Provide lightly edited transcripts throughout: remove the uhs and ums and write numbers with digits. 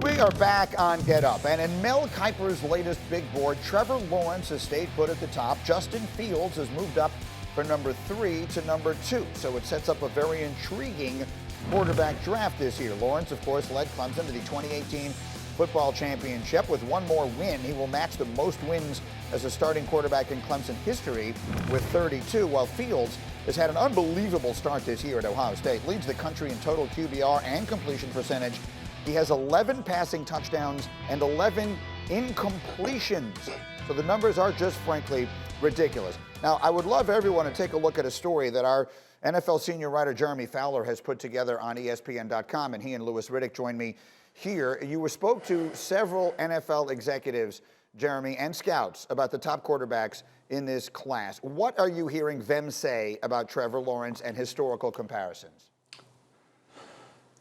We are back on Get Up, and in Mel Kiper's latest big board, Trevor Lawrence has stayed put at the top. Justin Fields has moved up from number 3 to number 2, so it sets up a very intriguing quarterback draft this year. Lawrence, of course, led Clemson to the 2018 football championship. With one more win, he will match the most wins as a starting quarterback in Clemson history with 32, while Fields has had an unbelievable start this year at Ohio State. Leads the country in total QBR and completion percentage. He has 11 passing touchdowns and 11 incompletions. So the numbers are just frankly ridiculous. Now, I would love everyone to take a look at a story that our NFL senior writer Jeremy Fowler has put together on ESPN.com, and he and Riddick joined me here. You spoke to several NFL executives, Jeremy, and scouts about the top quarterbacks in this class. What are you hearing them say about Trevor Lawrence and historical comparisons?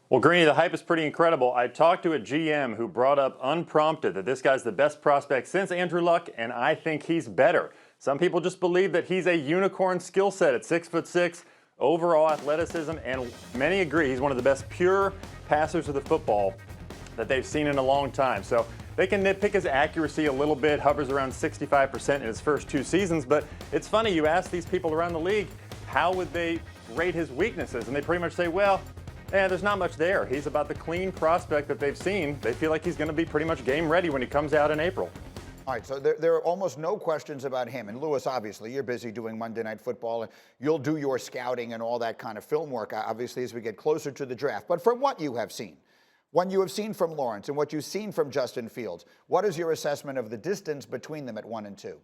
Well, Greeny, the hype is pretty incredible. I talked to a GM who brought up unprompted that this guy's the best prospect since Andrew Luck, and I think he's better. Some people just believe that he's a unicorn skill set at 6'6", overall athleticism, and many agree he's one of the best pure passers of the football that they've seen in a long time. So they can nitpick his accuracy a little bit, hovers around 65% in his first 2 seasons, but it's funny, you ask these people around the league, how would they rate his weaknesses? And they pretty much say, well, there's not much there. He's about the clean prospect that they've seen. They feel like he's going to be pretty much game ready when he comes out in April. All right, so there are almost no questions about him. And Lewis, obviously, you're busy doing Monday Night Football, and you'll do your scouting and all that kind of film work, obviously, as we get closer to the draft. But from what you have seen, what you have seen from Lawrence and what you've seen from Justin Fields, what is your assessment of the distance between them at 1 and 2?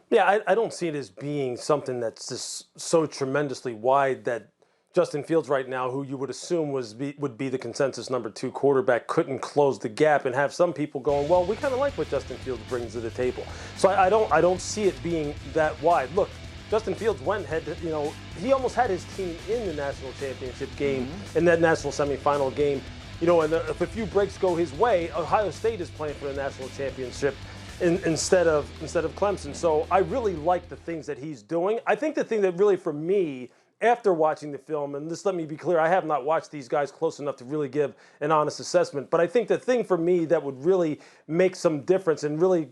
Yeah, I don't see it as being something that's just so tremendously wide that Justin Fields right now, who you would assume would be the consensus number 2 quarterback, couldn't close the gap, and have some people going, well, we kind of like what Justin Fields brings to the table. So I don't see it being that wide. Look, Justin Fields he almost had his team in the national championship game, in that national semifinal game. And if a few breaks go his way, Ohio State is playing for the national championship instead of Clemson. So I really like the things that he's doing. I think the thing that really, for me, after watching the film, and just let me be clear, I have not watched these guys close enough to really give an honest assessment, but I think the thing for me that would really make some difference and really,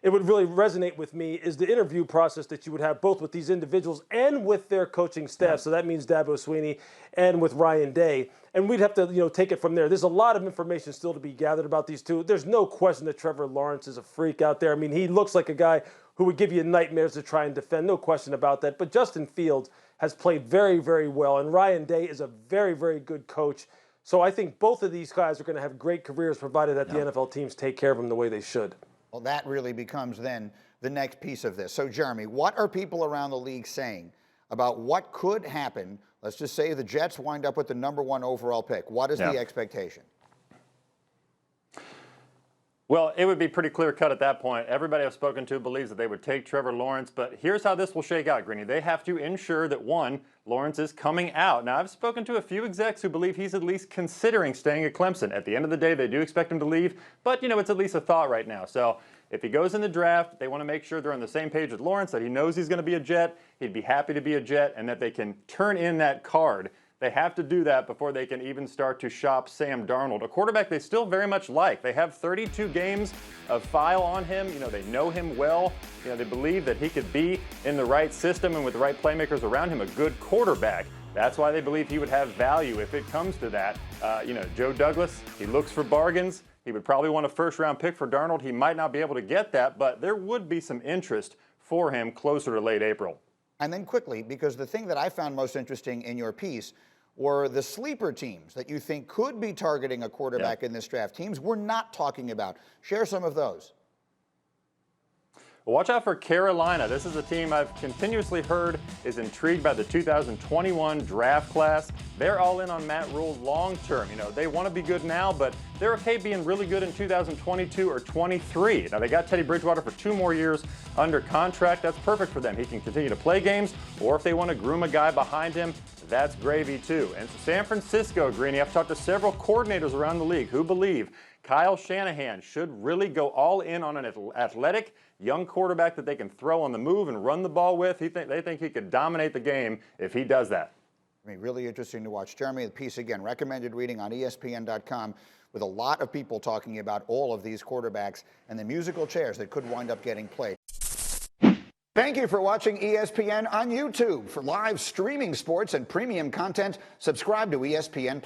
it would really resonate with me is the interview process that you would have both with these individuals and with their coaching staff. So that means Dabo Swinney and with Ryan Day. And we'd have to, take it from there. There's a lot of information still to be gathered about these two. There's no question that Trevor Lawrence is a freak out there. I mean, he looks like a guy who would give you nightmares to try and defend. No question about that. But Justin Fields has played very, very well. And Ryan Day is a very, very good coach. So I think both of these guys are going to have great careers provided that the NFL teams take care of them the way they should. Well, that really becomes then the next piece of this. So, Jeremy, what are people around the league saying about what could happen? Let's just say the Jets wind up with the number 1 overall pick. What is the expectation? Well, it would be pretty clear-cut at that point. Everybody I've spoken to believes that they would take Trevor Lawrence, but here's how this will shake out, Greeny. They have to ensure that, 1, Lawrence is coming out. Now, I've spoken to a few execs who believe he's at least considering staying at Clemson. At the end of the day, they do expect him to leave, but, it's at least a thought right now. So if he goes in the draft, they want to make sure they're on the same page with Lawrence, that he knows he's going to be a Jet, he'd be happy to be a Jet, and that they can turn in that card. They have to do that before they can even start to shop Sam Darnold, a quarterback they still very much like. They have 32 games of file on him. They know him well. They believe that he could be in the right system and with the right playmakers around him, a good quarterback. That's why they believe he would have value if it comes to that. Joe Douglas, he looks for bargains. He would probably want a first-round pick for Darnold. He might not be able to get that, but there would be some interest for him closer to late April. And then quickly, because the thing that I found most interesting in your piece were the sleeper teams that you think could be targeting a quarterback in this draft. Teams we're not talking about. Share some of those. Well, watch out for Carolina. This is a team I've continuously heard is intrigued by the 2021 draft class. They're all in on Matt Rule long term. They want to be good now, but they're okay being really good in 2022 or 23. Now, they got Teddy Bridgewater for 2 more years under contract. That's perfect for them. He can continue to play games, or if they want to groom a guy behind him, that's gravy too. And San Francisco, Greeny, I've talked to several coordinators around the league who believe Kyle Shanahan should really go all in on an athletic young quarterback that they can throw on the move and run the ball with. They think he could dominate the game if he does that. I mean, really interesting to watch. Jeremy, the piece again, recommended reading on ESPN.com with a lot of people talking about all of these quarterbacks and the musical chairs that could wind up getting played. Thank you for watching ESPN on YouTube. For live streaming sports and premium content, subscribe to ESPN+.